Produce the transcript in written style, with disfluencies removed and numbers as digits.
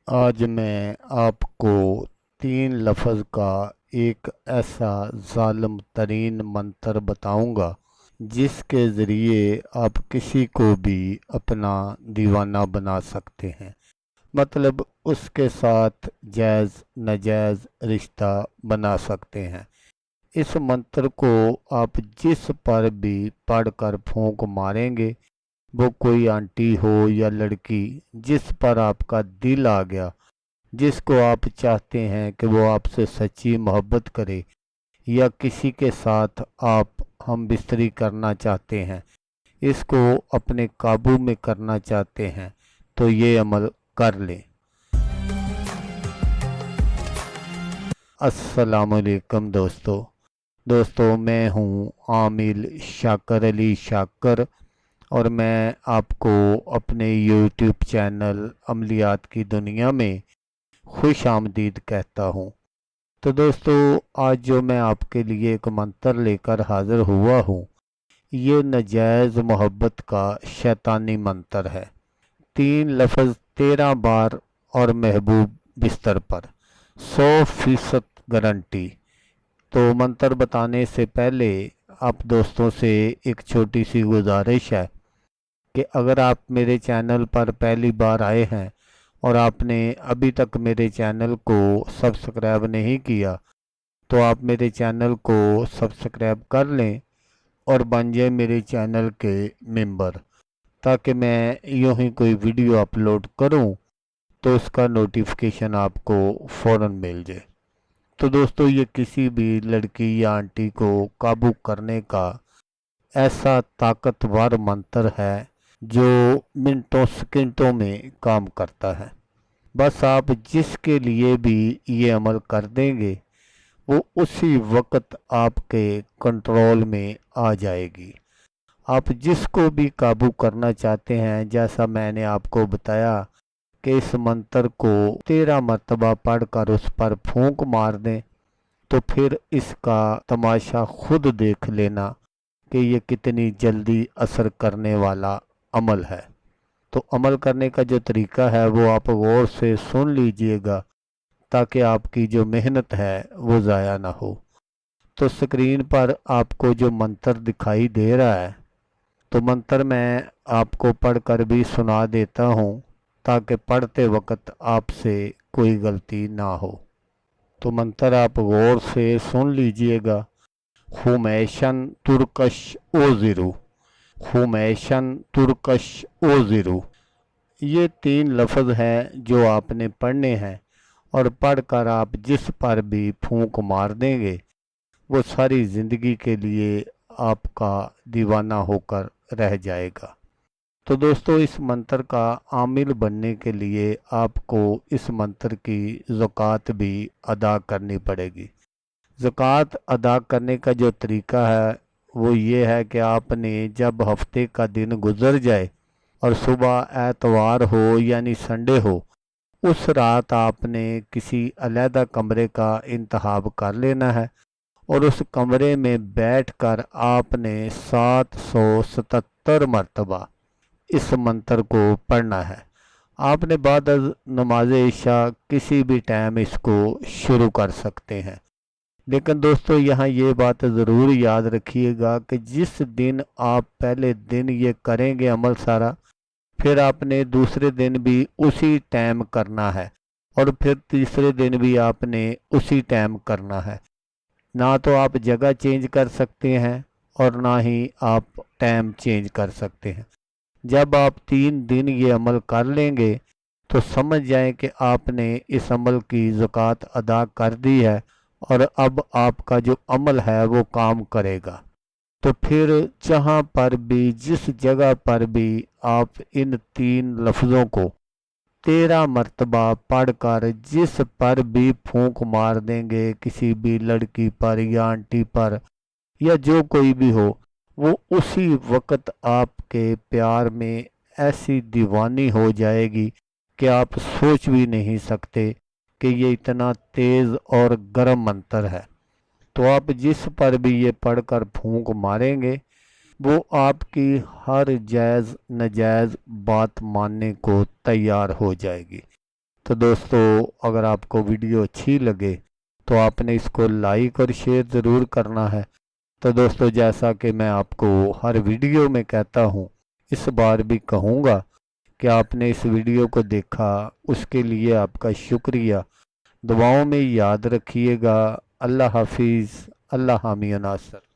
आज मैं आपको 3 लफ्ज़ का एक ऐसा ज़ालिम तरीन मंत्र बताऊंगा जिसके ज़रिए आप किसी को भी अपना दीवाना बना सकते हैं। मतलब उसके साथ जायज़ नाजायज़ रिश्ता बना सकते हैं। इस मंत्र को आप जिस पर भी पढ़कर फूंक मारेंगे, वो कोई आंटी हो या लड़की, जिस पर आपका दिल आ गया, जिसको आप चाहते हैं कि वो आपसे सच्ची मोहब्बत करे, या किसी के साथ आप हम बिस्तरी करना चाहते हैं, इसको अपने काबू में करना चाहते हैं, तो ये अमल कर लें। अस्सलामुअलैकुम दोस्तों, मैं हूँ आमिल शाकर अली शाकर, और मैं आपको अपने यूट्यूब चैनल अमलियात की दुनिया में खुश आमदीद कहता हूँ। तो दोस्तों, आज जो मैं आपके लिए एक मंत्र लेकर हाजिर हुआ हूँ, ये नजायज़ मोहब्बत का शैतानी मंत्र है। 3 लफ्ज़ 13 बार और महबूब बिस्तर पर, 100% गारंटी। तो मंत्र बताने से पहले आप दोस्तों से एक छोटी सी गुजारिश है कि अगर आप मेरे चैनल पर पहली बार आए हैं और आपने अभी तक मेरे चैनल को सब्सक्राइब नहीं किया, तो आप मेरे चैनल को सब्सक्राइब कर लें और बन जाए मेरे चैनल के मेंबर, ताकि मैं यूं ही कोई वीडियो अपलोड करूं तो उसका नोटिफिकेशन आपको फ़ौरन मिल जाए। तो दोस्तों, ये किसी भी लड़की या आंटी को काबू करने का ऐसा ताकतवर मंत्र है जो मिनटों सेकंडों में काम करता है। बस आप जिसके लिए भी ये अमल कर देंगे, वो उसी वक्त आपके कंट्रोल में आ जाएगी। आप जिसको भी काबू करना चाहते हैं, जैसा मैंने आपको बताया कि इस मंत्र को 13 मरतबा पढ़कर उस पर फूंक मार दें, तो फिर इसका तमाशा खुद देख लेना कि ये कितनी जल्दी असर करने वाला अमल है। तो अमल करने का जो तरीका है वो आप गौर से सुन लीजिएगा, ताकि आपकी जो मेहनत है वो ज़ाया ना हो। तो स्क्रीन पर आपको जो मंत्र दिखाई दे रहा है, तो मंत्र मैं आपको पढ़कर भी सुना देता हूँ, ताकि पढ़ते वक्त आपसे कोई गलती ना हो। तो मंत्र आप गौर से सुन लीजिएगा। हुमैशन तुर्कश ओ ज़ीरो, हुमैशन तुर्कश ओ ज़ीरो। ये 3 लफ्ज़ हैं जो आपने पढ़ने हैं, और पढ़कर आप जिस पर भी फूंक मार देंगे, वो सारी ज़िंदगी के लिए आपका दीवाना होकर रह जाएगा। तो दोस्तों, इस मंत्र का आमिल बनने के लिए आपको इस मंत्र की ज़कात भी अदा करनी पड़ेगी। ज़कात अदा करने का जो तरीका है वो ये है कि आपने जब हफ्ते का दिन गुजर जाए और सुबह एतवार हो यानी संडे हो, उस रात आपने किसी अलहदा कमरे का इंतखाब कर लेना है, और उस कमरे में बैठकर आपने 777 मरतबा इस मंत्र को पढ़ना है। आपने बाद नमाज इशा किसी भी टाइम इसको शुरू कर सकते हैं। लेकिन दोस्तों, यहाँ ये बात ज़रूर याद रखिएगा कि जिस दिन आप पहले दिन ये करेंगे अमल सारा, फिर आपने दूसरे दिन भी उसी टाइम करना है, और फिर तीसरे दिन भी आपने उसी टाइम करना है। ना तो आप जगह चेंज कर सकते हैं और ना ही आप टाइम चेंज कर सकते हैं। जब आप 3 दिन ये अमल कर लेंगे, तो समझ जाएं कि आपने इस अमल की ज़कात अदा कर दी है, और अब आपका जो अमल है वो काम करेगा। तो फिर जहाँ पर भी, जिस जगह पर भी आप इन 3 लफ्ज़ों को 13 मरतबा पढ़कर जिस पर भी फूंक मार देंगे, किसी भी लड़की पर या आंटी पर या जो कोई भी हो, वो उसी वक्त आपके प्यार में ऐसी दीवानी हो जाएगी कि आप सोच भी नहीं सकते कि ये इतना तेज़ और गर्म मंत्र है। तो आप जिस पर भी ये पढ़कर फूंक मारेंगे, वो आपकी हर जायज़ नाजायज़ बात मानने को तैयार हो जाएगी। تو دوستو اگر آپ کو ویڈیو اچھی لگے تو آپ نے اس کو لائک اور شیئر ضرور کرنا ہے۔ تو دوستو جیسا کہ میں آپ کو ہر ویڈیو میں کہتا ہوں، اس بار بھی کہوں گا کہ آپ نے اس ویڈیو کو دیکھا، اس کے لیے آپ کا شکریہ۔ دعاؤں میں یاد رکھیے گا۔ اللہ حافظ۔ اللہ حامی و ناصر۔